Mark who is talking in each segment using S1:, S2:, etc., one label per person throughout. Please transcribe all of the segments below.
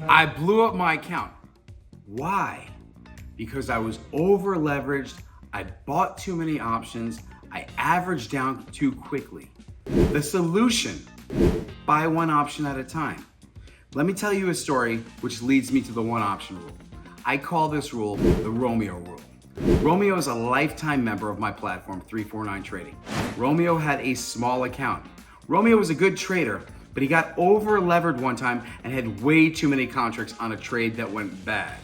S1: I blew up my account. Why? Because I was over leveraged, I bought too many options, I averaged down too quickly. The solution, buy one option at a time. Let me tell you a story which leads me to the one option rule. I call this rule the Romeo rule. Romeo is a lifetime member of my platform, 349 Trading. Romeo had a small account. Romeo was a good trader, but he got over levered one time and had way too many contracts on a trade that went bad.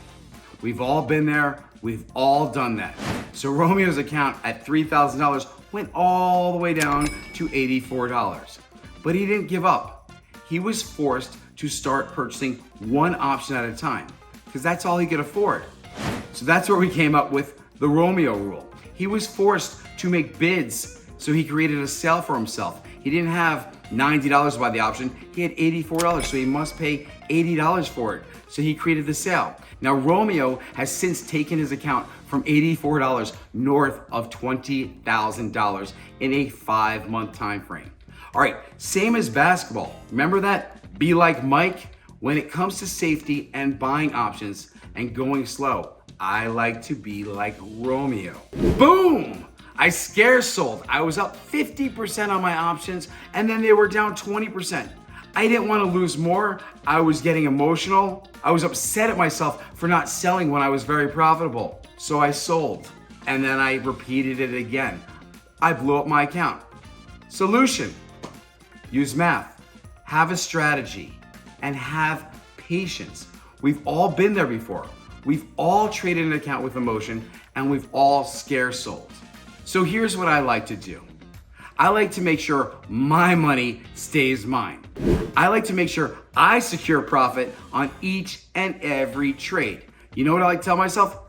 S1: We've all been there, we've all done that. So Romeo's account at $3,000 went all the way down to $84. But he didn't give up. He was forced to start purchasing one option at a time because that's all he could afford. So that's where we came up with the Romeo rule. He was forced to make bids, so he created a sale for himself. He didn't have $90 to buy the option, he had $84, so he must pay $80 for it. So he created the sale. Now Romeo has since taken his account from $84 north of $20,000 in a 5-month time frame. All right, same as basketball. Remember that? Be like Mike. When it comes to safety and buying options and going slow, I like to be like Romeo. Boom! I scare sold. I was up 50% on my options and then they were down 20%. I didn't want to lose more. I was getting emotional. I was upset at myself for not selling when I was very profitable. So I sold and then I repeated it again. I blew up my account. Solution: use math, have a strategy, and have patience. We've all been there before. We've all traded an account with emotion and we've all scare sold. So here's what I like to do. I like to make sure my money stays mine. I like to make sure I secure profit on each and every trade. You know what I like to tell myself?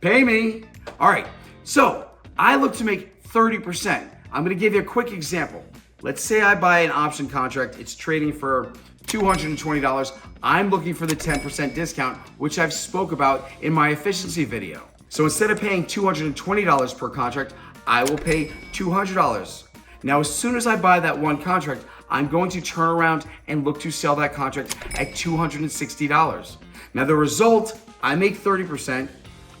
S1: Pay me. All right, so I look to make 30%. I'm gonna give you a quick example. Let's say I buy an option contract, it's trading for $220. I'm looking for the 10% discount, which I've spoke about in my efficiency video. So instead of paying $220 per contract, I will pay $200. Now, as soon as I buy that one contract, I'm going to turn around and look to sell that contract at $260. Now, the result, I make 30%.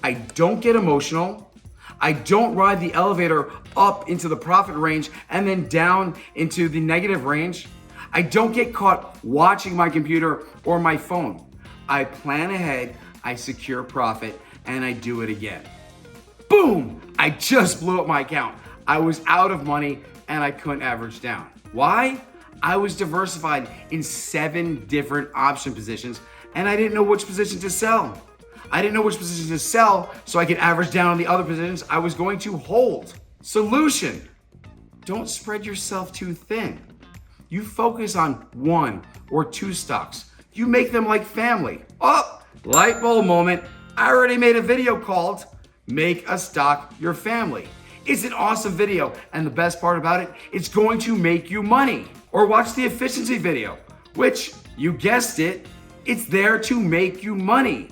S1: I don't get emotional. I don't ride the elevator up into the profit range and then down into the negative range. I don't get caught watching my computer or my phone. I plan ahead, I secure profit, and I do it again. Boom! I just blew up my account. I was out of money and I couldn't average down. Why? I was diversified in 7 different option positions and I didn't know which position to sell. I didn't know which position to sell so I could average down on the other positions I was going to hold. Solution: don't spread yourself too thin. You focus on 1 or 2 stocks. You make them like family. Oh, light bulb moment. I already made a video called Make a Stock Your Family. It's an awesome video, and the best part about it, it's going to make you money. Or watch the efficiency video, which, you guessed it, it's there to make you money.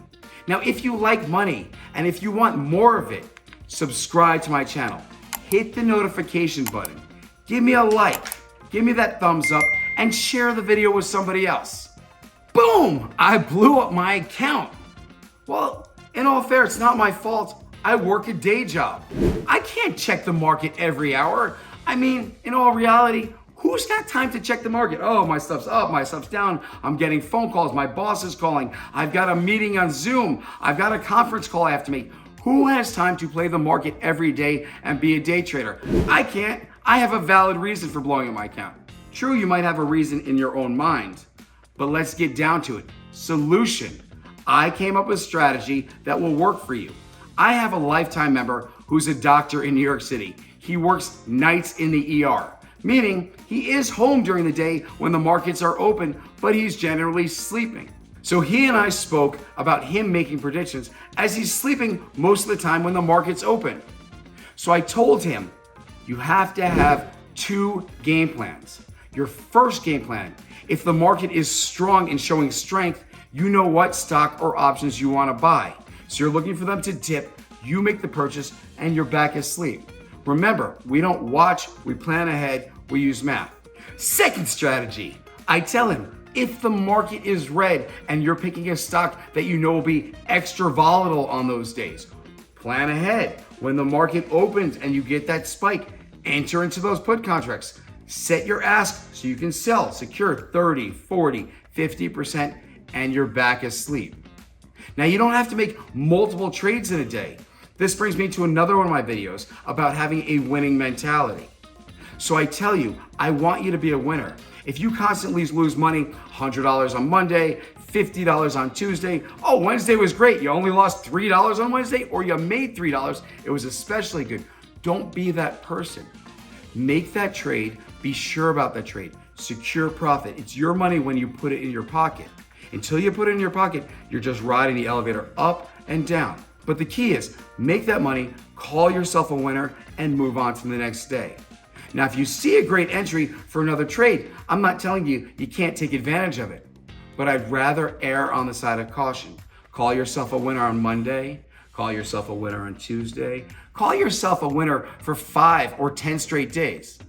S1: Now, if you like money, and if you want more of it, subscribe to my channel. Hit the notification button. Give me a like. Give me that thumbs up and share the video with somebody else. Boom! I blew up my account. Well, in all fair, it's not my fault. I work a day job. I can't check the market every hour. I mean, in all reality, who's got time to check the market? Oh, my stuff's up, my stuff's down. I'm getting phone calls, my boss is calling. I've got a meeting on Zoom. I've got a conference call I have to make. Who has time to play the market every day and be a day trader? I can't. I have a valid reason for blowing up my account. True, you might have a reason in your own mind, but let's get down to it. Solution: I came up with a strategy that will work for you. I have a lifetime member who's a doctor in New York City. He works nights in the ER, meaning he is home during the day when the markets are open, but he's generally sleeping. So he and I spoke about him making predictions as he's sleeping most of the time when the market's open. So I told him, you have to have 2 game plans. Your first game plan, if the market is strong and showing strength, you know what stock or options you want to buy. So you're looking for them to dip, you make the purchase, and you're back asleep. Remember, we don't watch, we plan ahead, we use math. Second strategy, I tell him, If the market is red and you're picking a stock that you know will be extra volatile on those days, plan ahead. When the market opens and you get that spike, enter into those put contracts. Set your ask so you can sell, secure 30, 40, 50%, and you're back asleep. Now, you don't have to make multiple trades in a day. This brings me to another one of my videos about having a winning mentality. So I tell you, I want you to be a winner. If you constantly lose money, $100 on Monday, $50 on Tuesday, oh, Wednesday was great, you only lost $3 on Wednesday, or you made $3, it was especially good. Don't be that person. Make that trade, be sure about that trade, secure profit. It's your money when you put it in your pocket. Until you put it in your pocket, you're just riding the elevator up and down. But the key is, make that money, call yourself a winner, and move on to the next day. Now, if you see a great entry for another trade, I'm not telling you you can't take advantage of it, but I'd rather err on the side of caution. Call yourself a winner on Monday, call yourself a winner on Tuesday, call yourself a winner for 5 or 10 straight days.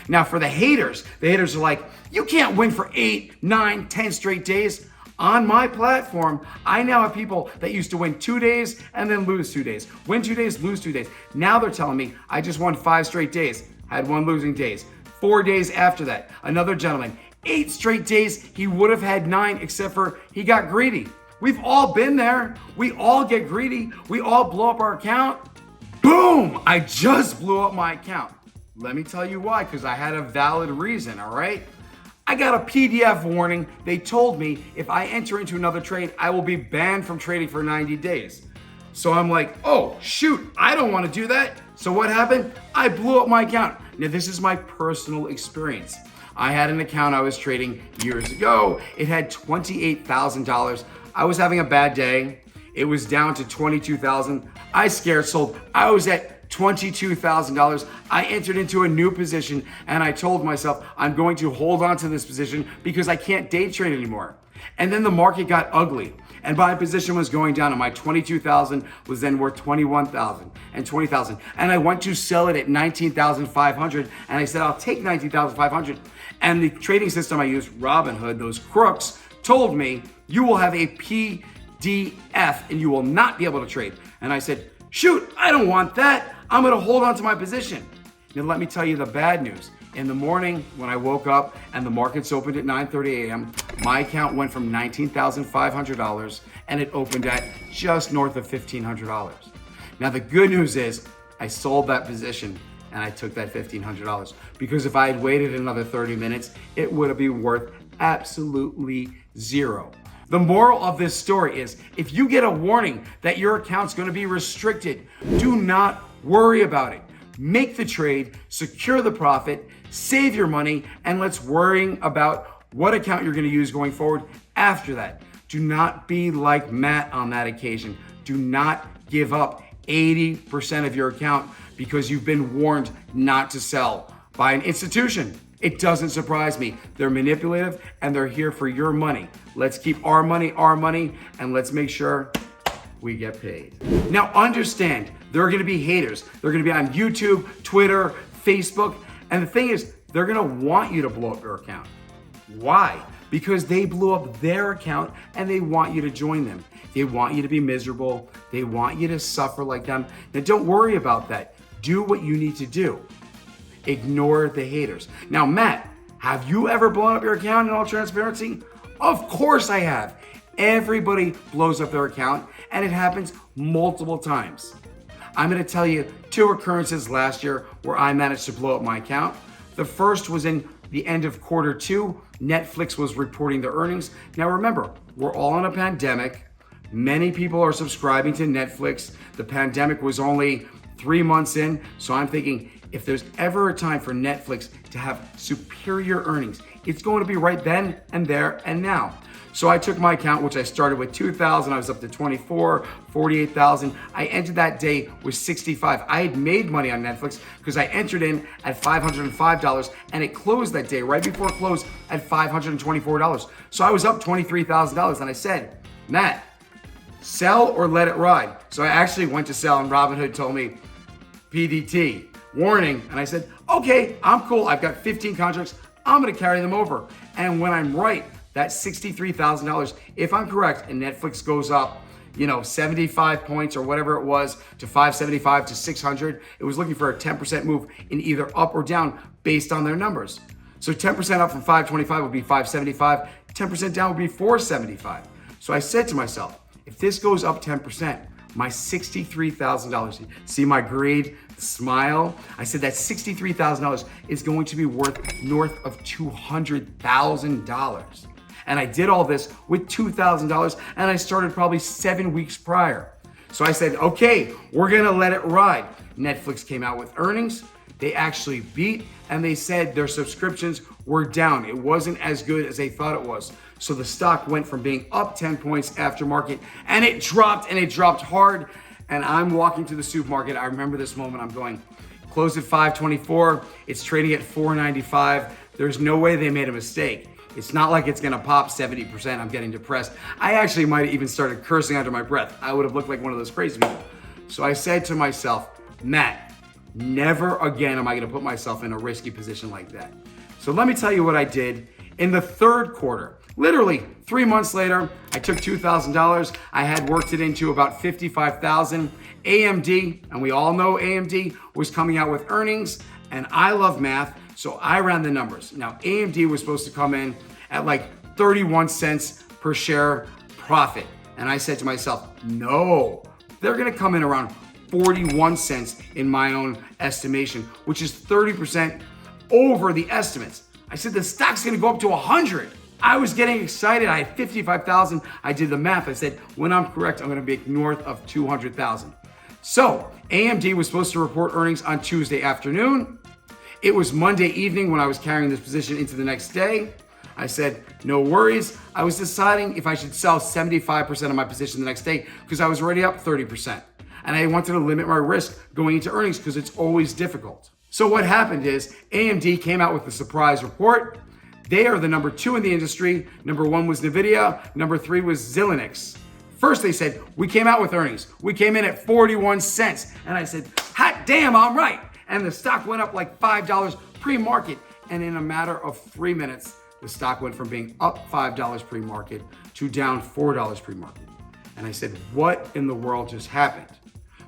S1: Now, for the haters are like, you can't win for 8, 9, 10 straight days. On my platform, I now have people that used to win 2 days and then lose 2 days. Win 2 days, lose 2 days. Now they're telling me I just won 5 straight days, had 1 losing days. 4 days after that, another gentleman, 8 straight days, he would have had 9 except for he got greedy. We've all been there. We all get greedy. We all blow up our account. Boom, I just blew up my account. Let me tell you why, because I had a valid reason, all right? I got a PDF warning. They told me if I enter into another trade, I will be banned from trading for 90 days. So I'm like, oh, shoot, I don't want to do that. So what happened? I blew up my account. Now, this is my personal experience. I had an account I was trading years ago. It had $28,000. I was having a bad day. It was down to $22,000. I scared sold. I was at $22,000. I entered into a new position and I told myself I'm going to hold on to this position because I can't day trade anymore. And then the market got ugly and my position was going down and my 22,000 was then worth 21,000 and 20,000. And I went to sell it at 19,500 and I said, I'll take 19,500. And the trading system I used, Robinhood, those crooks, told me you will have a PDF and you will not be able to trade. And I said, shoot, I don't want that. I'm gonna hold on to my position. Now let me tell you the bad news. In the morning when I woke up and the markets opened at 9:30 a.m., my account went from $19,500 and it opened at just north of $1,500. Now the good news is I sold that position and I took that $1,500 because if I had waited another 30 minutes, it would have been worth absolutely zero. The moral of this story is if you get a warning that your account's going to be restricted, do not worry about it. Make the trade, secure the profit, save your money, and let's worry about what account you're going to use going forward after that. Do not be like Matt on that occasion. Do not give up 80% of your account because you've been warned not to sell by an institution. It doesn't surprise me. They're manipulative and they're here for your money. Let's keep our money, and let's make sure we get paid. Now understand, there are gonna be haters. They're gonna be on YouTube, Twitter, Facebook, and the thing is, they're gonna want you to blow up your account. Why? Because they blew up their account and they want you to join them. They want you to be miserable. They want you to suffer like them. Now don't worry about that. Do what you need to do. Ignore the haters. Now, Matt, have you ever blown up your account in all transparency? Of course I have. Everybody blows up their account and it happens multiple times. I'm gonna tell you 2 occurrences last year where I managed to blow up my account. The first was in the end of Q2. Netflix was reporting their earnings. Now remember, we're all in a pandemic. Many people are subscribing to Netflix. The pandemic was only 3 months in, so I'm thinking, if there's ever a time for Netflix to have superior earnings, it's going to be right then and there and now. So I took my account, which I started with 2,000, I was up to 24, 48,000. I entered that day with 65. I had made money on Netflix because I entered in at $505 and it closed that day right before it closed at $524. So I was up $23,000 and I said, Matt, sell or let it ride. So I actually went to sell and Robinhood told me, PDT, warning. And I said, okay, I'm cool. I've got 15 contracts. I'm gonna carry them over. And when I'm right, That $63,000, if I'm correct, and Netflix goes up, 75 points or whatever it was to 575 to 600, it was looking for a 10% move in either up or down based on their numbers. So 10% up from 525 would be 575, 10% down would be 475. So I said to myself, if this goes up 10%, my $63,000, see my greed, smile? I said that $63,000 is going to be worth north of $200,000. And I did all this with $2,000 and I started probably 7 weeks prior. So I said, okay, we're gonna let it ride. Netflix came out with earnings. They actually beat and they said their subscriptions were down. It wasn't as good as they thought it was. So the stock went from being up 10 points after market and it dropped hard. And I'm walking to the supermarket. I remember this moment. I'm going, closed at 524. It's trading at 495. There's no way they made a mistake. It's not like it's gonna pop 70%. I'm getting depressed. I actually might have even started cursing under my breath. I would have looked like one of those crazy people. So I said to myself, Matt, never again am I gonna put myself in a risky position like that. So let me tell you what I did in the third quarter. Literally 3 months later, I took $2,000. I had worked it into about $55,000. AMD, and we all know AMD was coming out with earnings, and I love math, so I ran the numbers. Now, AMD was supposed to come in at like 31 cents per share profit. And I said to myself, no, they're gonna come in around 41 cents in my own estimation, which is 30% over the estimates. I said the stock's gonna go up to 100. I was getting excited. I had 55,000. I did the math. I said, when I'm correct, I'm gonna be north of 200,000. So AMD was supposed to report earnings on Tuesday afternoon. It was Monday evening when I was carrying this position into the next day. I said, no worries. I was deciding if I should sell 75% of my position the next day because I was already up 30%. And I wanted to limit my risk going into earnings because it's always difficult. So what happened is AMD came out with a surprise report. They are the number 2 in the industry. Number 1 was NVIDIA. Number 3 was Xilinx. First they said, we came out with earnings. We came in at 41 cents. And I said, hot damn, I'm right. And the stock went up like $5 pre-market. And in a matter of 3 minutes, the stock went from being up $5 pre-market to down $4 pre-market. And I said, what in the world just happened?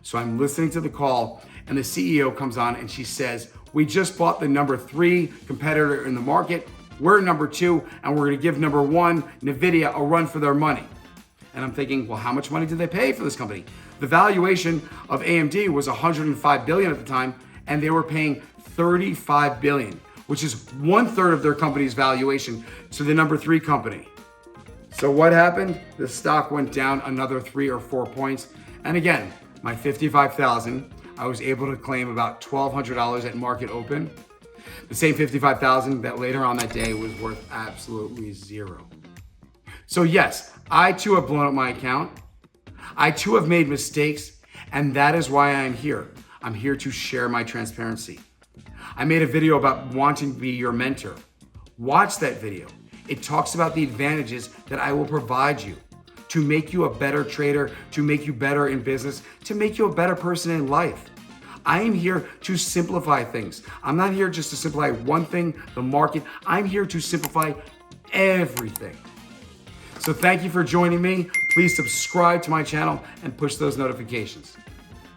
S1: So I'm listening to the call and the CEO comes on and she says, we just bought the number 3 competitor in the market. We're number 2 and we're gonna give number 1, NVIDIA, a run for their money. And I'm thinking, well, how much money did they pay for this company? The valuation of AMD was $105 billion at the time, and they were paying $35 billion, which is 1/3 of their company's valuation to the number 3 company. So what happened? The stock went down another 3 or 4 points. And again, my $55,000, I was able to claim about $1,200 at market open. The same $55,000 that later on that day was worth absolutely zero. So yes, I too have blown up my account. I too have made mistakes, and that is why I'm here. I'm here to share my transparency. I made a video about wanting to be your mentor. Watch that video. It talks about the advantages that I will provide you to make you a better trader, to make you better in business, to make you a better person in life. I am here to simplify things. I'm not here just to simplify one thing, the market. I'm here to simplify everything. So thank you for joining me. Please subscribe to my channel and push those notifications.